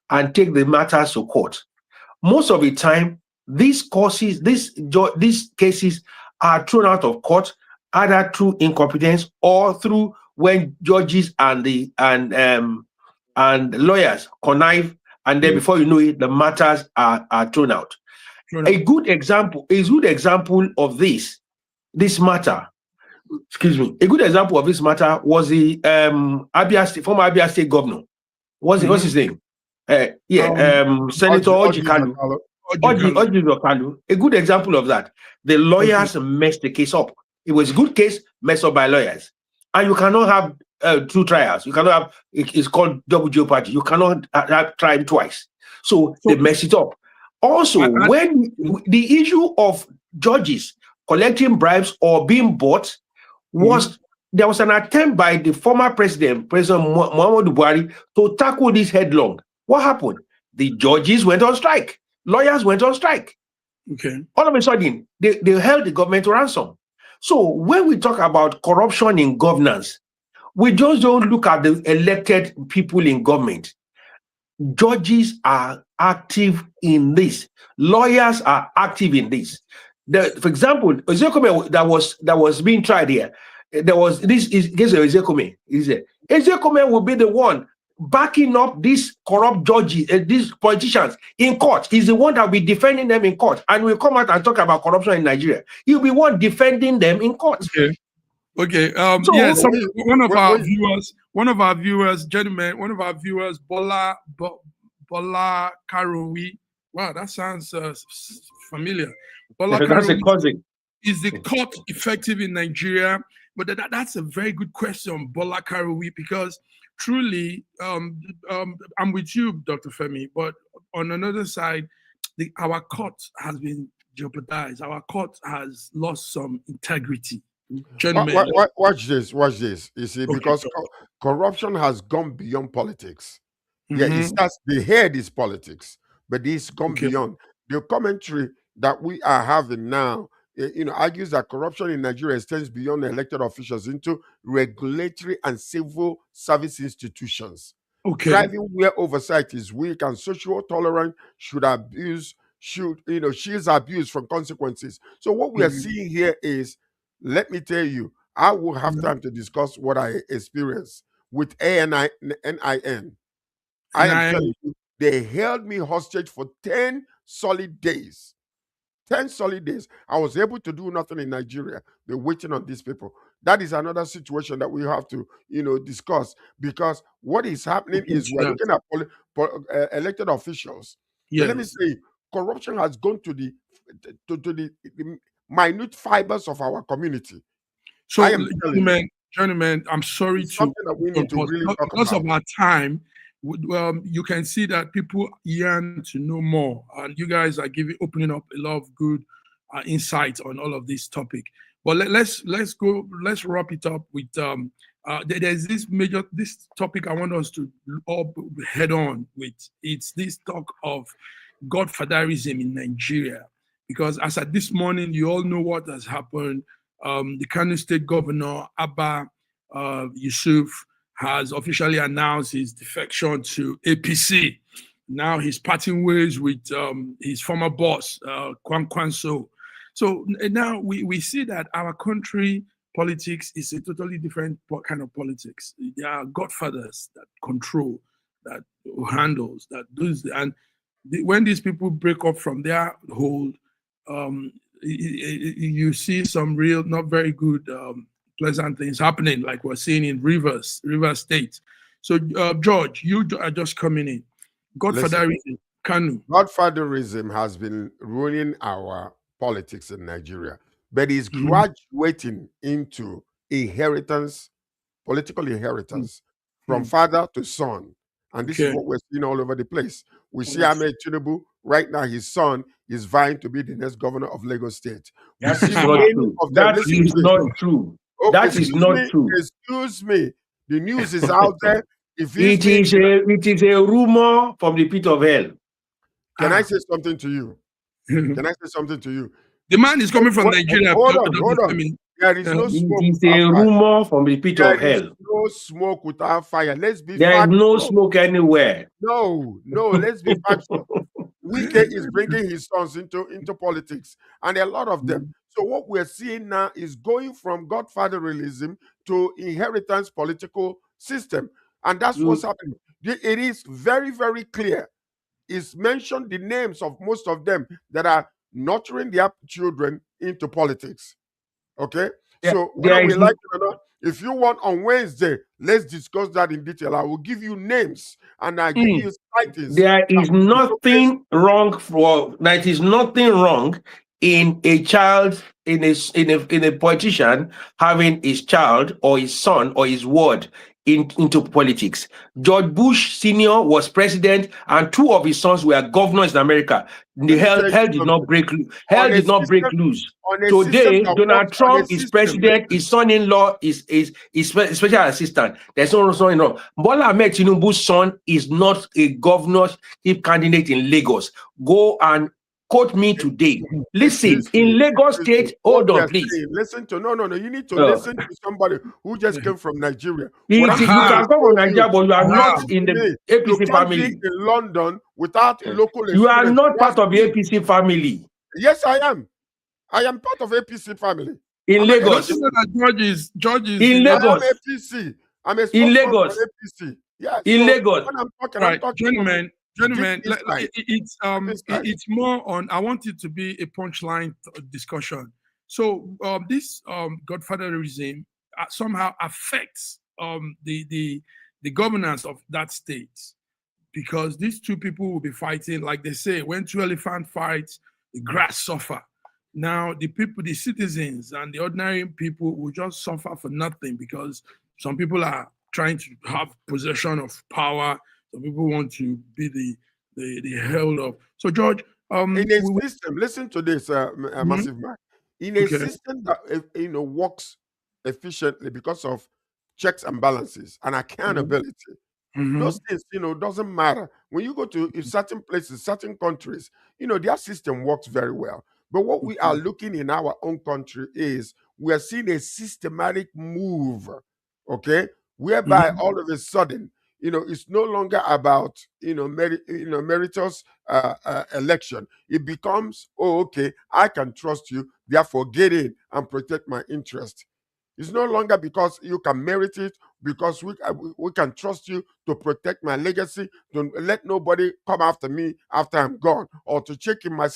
and take the matters to court. Most of the time, these cases are thrown out of court either through incompetence or through when judges and lawyers connive, and then before you know it, the matters are thrown out. A good example of this matter. Excuse me. A good example of this matter was the former Abia State governor. What's his name? Senator Ojikalu. A good example of that. The lawyers messed the case up. It was a good case messed up by lawyers. And you cannot have two trials. You cannot have, it's called double jeopardy. You cannot have tried twice. So they messed it up. Also, when the issue of judges collecting bribes or being bought was, there was an attempt by the former President Muhammadu Buhari, to tackle this headlong. What happened? The judges went on strike. Lawyers went on strike. All of a sudden, they held the government to ransom. So when we talk about corruption in governance, we just don't look at the elected people in government. Judges are active in this. Lawyers are active in this. For example, Ezekome that was being tried here, there was this case of Ezekome. Ezekome will be the one backing up these corrupt judges, these politicians in court. He's the one that will be defending them in court, and we'll come out and talk about corruption in Nigeria. He'll be one defending them in court. One of our viewers, Bola Karowi. Wow, that sounds familiar. Bola Karowi, is the court effective in Nigeria? But that's a very good question, Bola Karowi, because truly, I'm with you, Dr. Femi, but on another side, our court has been jeopardized. Our court has lost some integrity. Watch this. You see, because corruption has gone beyond politics. Yeah, it starts, the head is politics, but it's gone beyond. The commentary that we are having now, argues that corruption in Nigeria extends beyond elected officials into regulatory and civil service institutions. Driving where oversight is weak and social tolerance shields abuse from consequences. So what we are seeing here is, let me tell you, I will have time to discuss what I experienced with NIN. I am telling you, they held me hostage for 10 solid days. 10 solid days. I was able to do nothing in Nigeria. They're waiting on these people. That is another situation that we have to, discuss, because what is happening is we're looking at elected officials. But let me say, corruption has gone to the minute fibers of our community. So, gentlemen, I'm sorry something that we need to really talk about. Because of our time, you can see that people yearn to know more, and you guys are opening up a lot of good insights on all of this topic. But let's wrap it up with there's this topic I want us to all head on with. It's this talk of godfatherism in Nigeria, because as at this morning, you all know what has happened. The Kano State Governor Abba Yusuf has officially announced his defection to APC. Now he's parting ways with his former boss, Kwankwanso. So now we see that our country politics is a totally different kind of politics. There are godfathers that control, that handles, that does, and when these people break up from their hold, you see some real, not very good, pleasant things happening, like we're seeing in River State. So, George, you are just coming in. Godfatherism, Kanu. Godfatherism has been ruining our politics in Nigeria, but it's graduating into inheritance, political inheritance from father to son. And this is what we're seeing all over the place. We see Ahmed Tinubu right now, his son is vying to be the next governor of Lagos State. That is not true. That is not true. That is not true. Excuse me. The news is out there. It is a rumor from the pit of hell. Can I say something to you? Can I say something to you? The man is coming from Nigeria. Hold on. There is no smoke. It is a rumor from the pit of hell. There is no smoke without fire. Let's be There is no smoke anywhere. No, let's be factual. Weekday is bringing his sons into politics, and a lot of them. So what we're seeing now is going from godfatherism to inheritance political system, and that's what's happening. It is very, very clear. It's mentioned the names of most of them that are nurturing their children into politics. Okay? Yeah, so whether we like it or not, if you want on Wednesday, let's discuss that in detail. I will give you names and I give you titles. There is nothing wrong in a child, in a politician having his child or his son or his ward into politics. George Bush Sr. was president, and two of his sons were governors in America. The hell did not break loose. Hell did not break loose. Today, Donald Trump is president. His son-in-law is special assistant. There's no son-in-law. Bola Ahmed Tinubu's son is not a governorship candidate in Lagos. Go and quote me today. Listen, in Lagos State, hold on, please. Listen to no. You need to listen to somebody who just came from Nigeria. You can come from Nigeria, but you are not in the APC family. In London without local experience. You are not part of the APC family. Yes, I am. I am part of APC family. In Lagos. George is in Lagos. I'm APC. I'm a in Lagos. APC. Yeah. In Lagos. When I'm talking, right, gentlemen, it's more on. I want it to be a punchline discussion. So this godfatherism somehow affects the governance of that state, because these two people will be fighting, like they say, when two elephants fight, the grass suffer. Now the people, the citizens and the ordinary people will just suffer for nothing, because some people are trying to have possession of power. Some people want to be the held of. So, George, in a system, listen to this, Massive Man. In a system that works efficiently because of checks and balances and accountability, those things doesn't matter. When you go to certain places, certain countries, their system works very well. But what we are looking in our own country is we are seeing a systematic move, whereby all of a sudden, it's no longer about meritorious election. It becomes, I can trust you, therefore get in and protect my interest. It's no longer because you can merit it, because we can trust you to protect my legacy, to let nobody come after me after I'm gone, or to check in my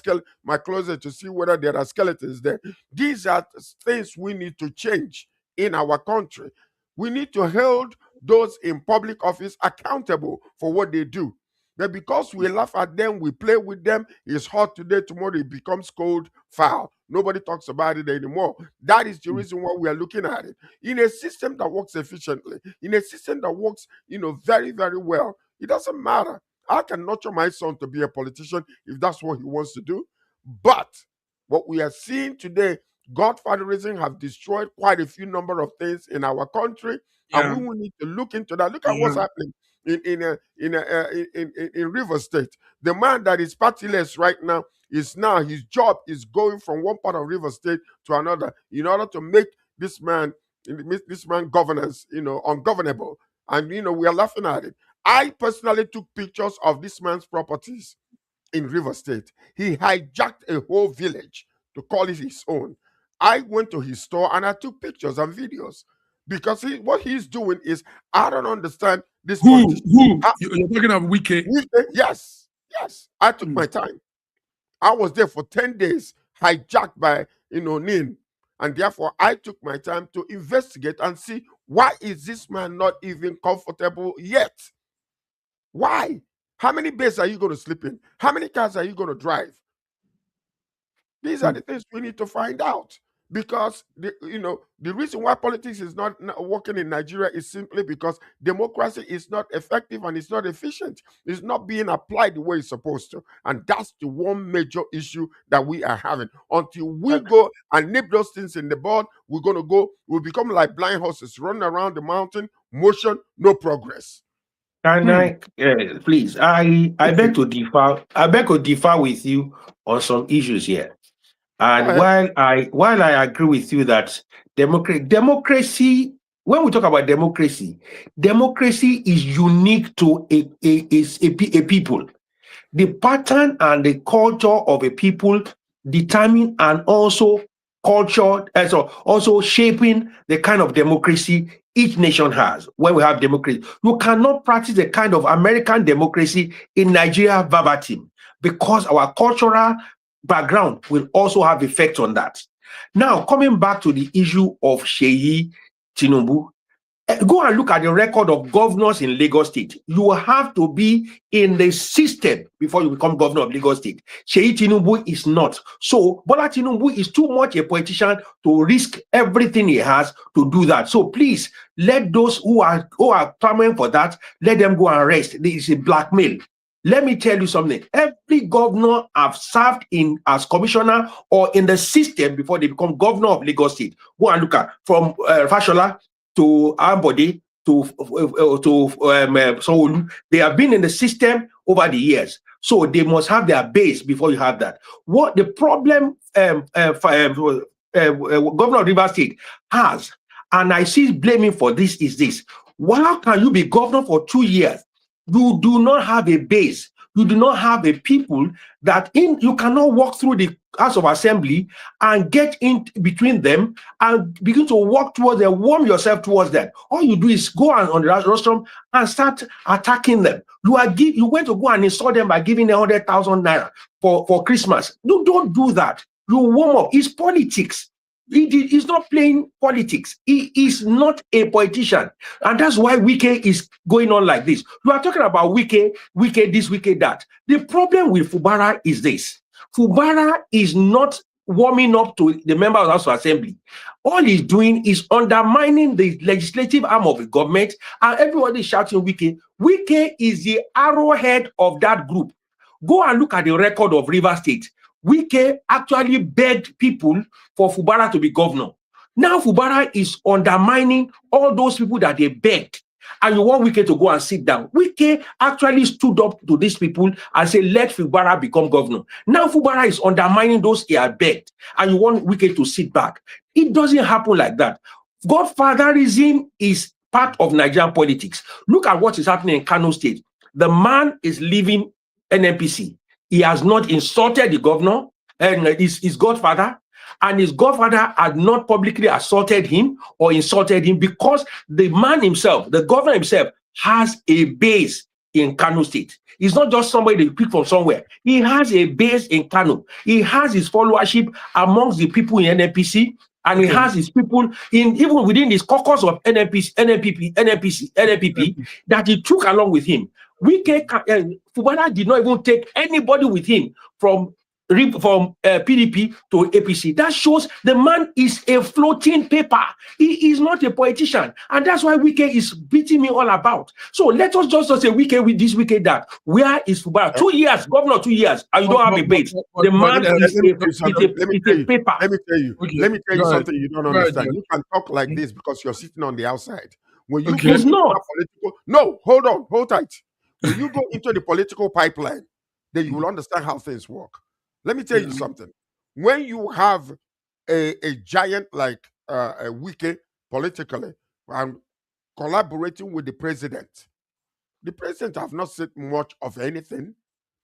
closet to see whether there are skeletons there. These are things we need to change in our country. We need to hold those in public office accountable for what they do. But because we laugh at them, we play with them, it's hot today, tomorrow it becomes cold, foul. Nobody talks about it anymore. That is the reason why we are looking at it. In a system that works efficiently, in a system that works, very, very well, it doesn't matter. I can nurture my son to be a politician if that's what he wants to do. But what we are seeing today, godfatherism have destroyed quite a few number of things in our country, and we will need to look into that. Look at what's happening in River State. The man that is partyless right now his job is going from one part of River State to another in order to make this man governance ungovernable. And we are laughing at it. I personally took pictures of this man's properties in River State. He hijacked a whole village to call it his own. I went to his store and I took pictures and videos because what he's doing is, I don't understand this. Who? You're talking of Wiki? Yes. I took my time. I was there for 10 days, hijacked by Nin, and therefore I took my time to investigate and see, why is this man not even comfortable yet? Why? How many beds are you going to sleep in? How many cars are you going to drive? These are the things we need to find out. Because the reason why politics is not working in Nigeria is simply because democracy is not effective and it's not efficient. It's not being applied the way it's supposed to. And that's the one major issue that we are having. Until we go and nip those things in the bud, we'll become like blind horses, running around the mountain, motion, no progress. Can I please? I beg to differ. I beg to differ with you on some issues here. And while I agree with you that democracy, when we talk about democracy is unique to a people. The pattern and the culture of a people determine and also also shaping the kind of democracy each nation has. When we have democracy, you cannot practice the kind of American democracy in Nigeria verbatim, because our cultural background will also have effect on that. Now, coming back to the issue of Seyi Tinubu, go and look at the record of governors in Lagos State. You have to be in the system before you become governor of Lagos State. Seyi Tinubu is not. So Bola Tinubu is too much a politician to risk everything he has to do that. So please, let those who are clamoring for that, let them go and rest. This is a blackmail. Let me tell you something. Every governor have served as commissioner or in the system before they become governor of Lagos State. Go and look at from Fashola to Ambode to Sanwo-Olu. They have been in the system over the years. So they must have their base before you have that. What the problem Governor of Rivers State has, and I see blaming for this, is this. How can you be governor for 2 years? You do not have a base. You do not have a people that you cannot walk through the House of Assembly and get in between them and begin to walk towards them, warm yourself towards them. All you do is go on the rostrum and start attacking them. You went to go and insult them by giving them 100,000 naira for Christmas. You don't do that. You warm up. It's politics. He's not playing politics. He is not a politician. And that's why Wike is going on like this. You are talking about Wike this, Wike that. The problem with Fubara is this. Fubara is not warming up to the member of the House of Assembly. All he's doing is undermining the legislative arm of the government, and everybody is shouting Wike. Wike is the arrowhead of that group. Go and look at the record of Rivers State. Wike actually begged people for Fubara to be governor. Now Fubara is undermining all those people that they begged. And you want Wike to go and sit down. Wike actually stood up to these people and said, let Fubara become governor. Now Fubara is undermining those he had begged. And you want Wike to sit back. It doesn't happen like that. Godfatherism is part of Nigerian politics. Look at what is happening in Kano State. The man is leaving NNPC. He has not insulted the governor and his godfather, and his godfather had not publicly assaulted him or insulted him, because the man himself, the governor himself, has a base in Kano State. He's not just somebody that picked from somewhere. He has a base in Kano. He has his followership amongst the people in NNPC, and he has his people even within his caucus of NNPP that he took along with him. Fubara did not even take anybody with him from PDP to APC. That shows the man is a floating paper. He is not a politician. And that's why Wike is beating me all about. So let us just say Wike with this, Wike that. Where is Fubara? 2 years, governor, 2 years, and you don't have a base. The man is a paper. Let me tell you. Let me tell you something you don't understand. You can talk like this because you're sitting on the outside. When you go into no, hold on, hold tight. When you go into the political pipeline, then you will understand how things work. Let me tell you something. When you have a giant like a Wike politically and collaborating with the president have not said much of anything.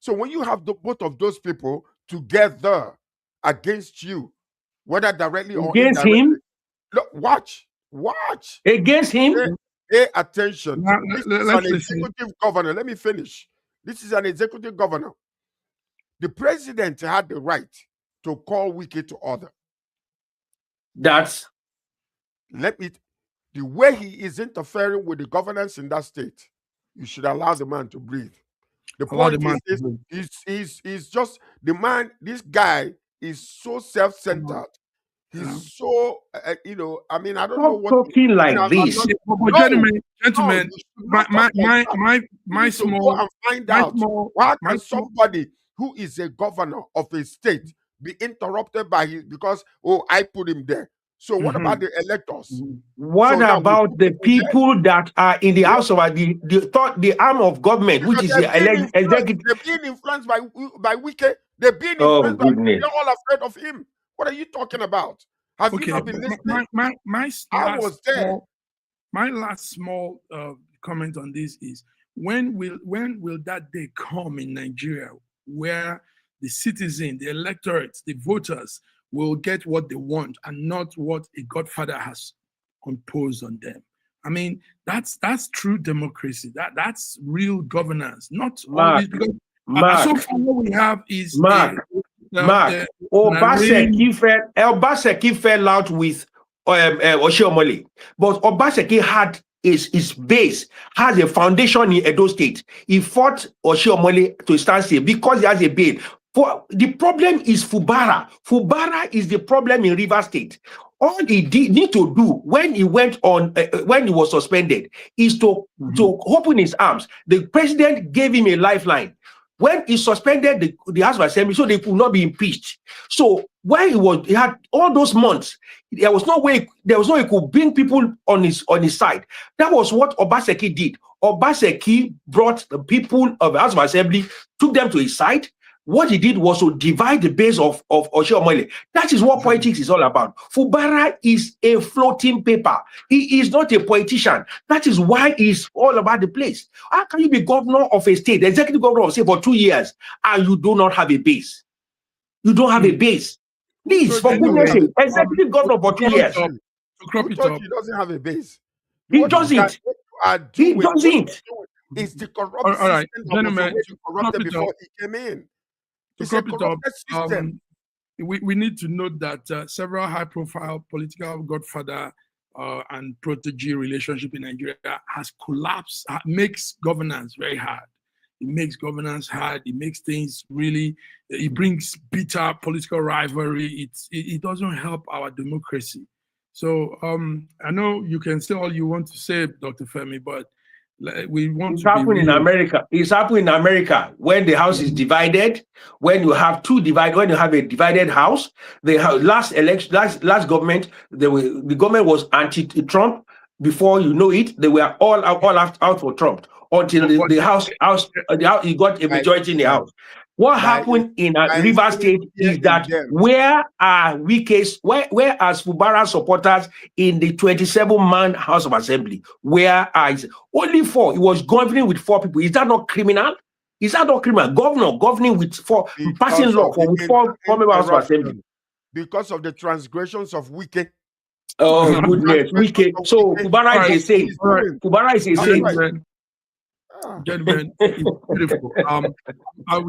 So when you have both of those people together against you, whether directly or against indirectly. him. Look, watch Against him. Pay attention. Now, This is let's an listen. executive governor. Let me finish. This is an executive governor. The president had the right to call Wike to order. That's the way he is interfering with the governance in that state, you should allow the man to breathe. The point is just the man, this guy is so self-centered. He's so, I mean, I don't know what. Talking like this. Gentlemen, my small. And find out why can somebody who is a governor of a state be interrupted by his, because, I put him there. So what about the electors? What about the people that are in the house of the arm of government, which is the executive? They're being influenced by Wike. They're being influenced by Wike. They're all afraid of him. What are you talking about? Have you not been listening? I was there. My last small comment on this is when will that day come in Nigeria where the citizen, the electorate, the voters will get what they want and not what a godfather has imposed on them? I mean, that's true democracy. That's real governance. Not always, because so far what we have is Obaseki fell out with Oshiomhole, but Obaseki had his base, has a foundation in Edo State. He fought Oshiomhole to stand still because he has a base. For the problem is Fubara. Fubara is the problem in Rivers State. All he need to do when he went on, when he was suspended, is to open his arms. The president gave him a lifeline. When he suspended the House of Assembly, so they could not be impeached. So when he had all those months, there was no way he could bring people on his side. That was what Obaseki did. Obaseki brought the people of the House of Assembly, took them to his side. What he did was to divide the base of Oshiomhole. That is what politics is all about. Fubara is a floating paper. He is not a politician. That is why he's all about the place. How can you be governor of a state, the executive governor of a state for 2 years, and you do not have a base? You don't have a base. Please, for goodness sake, executive governor for 2 years. He doesn't have a base. He doesn't. He doesn't. It's the corrupt system that was corrupted before he came in. It's a corrupted system. We need to note that several high-profile political godfather and protege relationship in Nigeria has collapsed, makes governance very hard. It makes governance hard. It makes things really, it brings bitter political rivalry. It doesn't help our democracy. So I know you can say all you want to say, Dr. Femi, but we want it's happening in America. It's happening in America when the house is divided. When you have when you have a divided house, the last government, the government was anti-Trump. Before you know it, they were all out for Trump until the house he got a majority in the house. What happened in Rivers State is that where are Fubara supporters in the 27-man House of Assembly? Where are only 4? He was governing with 4 people. Is that not criminal? Is that not criminal? Governor governing with 4, passing law with 4 members House of Assembly. Because of the transgressions of Wike. Oh goodness, Wike. So Fubara is a saint. Fubara is a saint. Gentlemen, it's beautiful.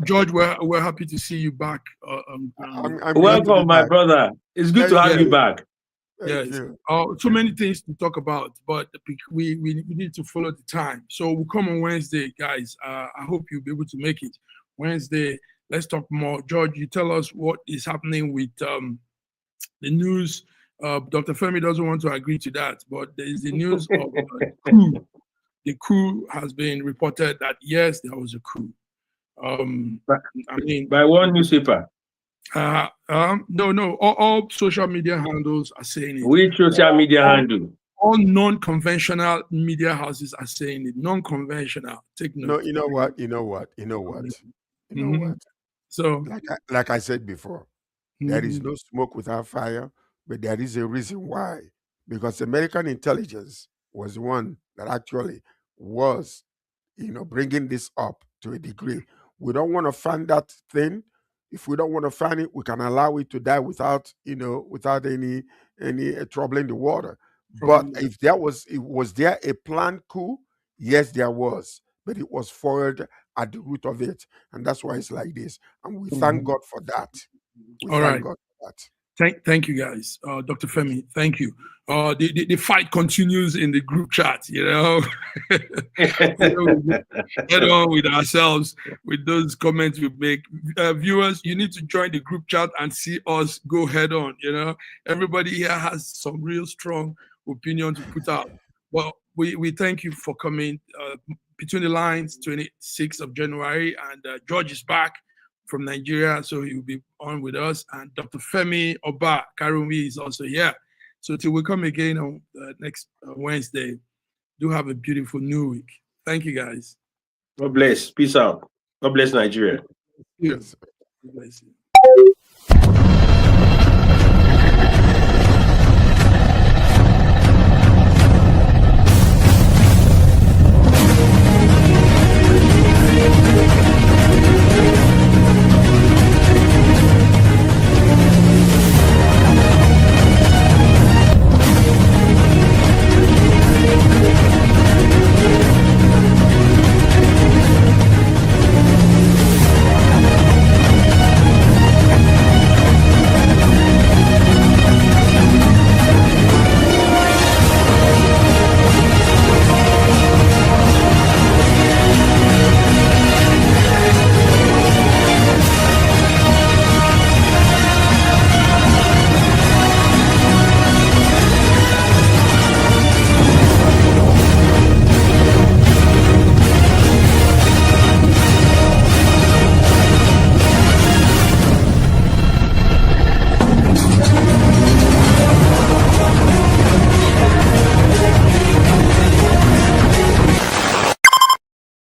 George, we're happy to see you back. Welcome, my brother. It's good to have you back. Yes. So many things to talk about, but we need to follow the time. So we'll come on Wednesday, guys. I hope you'll be able to make it. Wednesday, let's talk more. George, you tell us what is happening with the news. Dr. Femi doesn't want to agree to that, but there is the news of coup. The coup has been reported that yes, there was a coup. By one newspaper. No. All social media handles are saying it. Which social media handle? All non-conventional media houses are saying it. Non-conventional. Take note. No, you know what? So, like I said before, there is no smoke without fire, but there is a reason why. Because American intelligence was the one that actually was, bringing this up to a degree. We don't want to fund that thing. If we don't want to fan it, we can allow it to die without, without any trouble in the water. But if was there a planned coup? Yes, there was, but it was foiled at the root of it, and that's why it's like this. And we thank God for that. We thank God for that. Thank you, guys. Dr. Femi, thank you. The fight continues in the group chat, Head on with ourselves with those comments we make. Viewers, you need to join the group chat and see us go head on, Everybody here has some real strong opinion to put out. Well, we thank you for coming. Between the Lines, 26th of January, and George is back from Nigeria, so he will be on with us. And Dr. Femi Oba Karunwi is also here. So till we come again on next Wednesday, do have a beautiful new week. Thank you, guys. God bless. Peace out. God bless Nigeria. Yes. God bless you.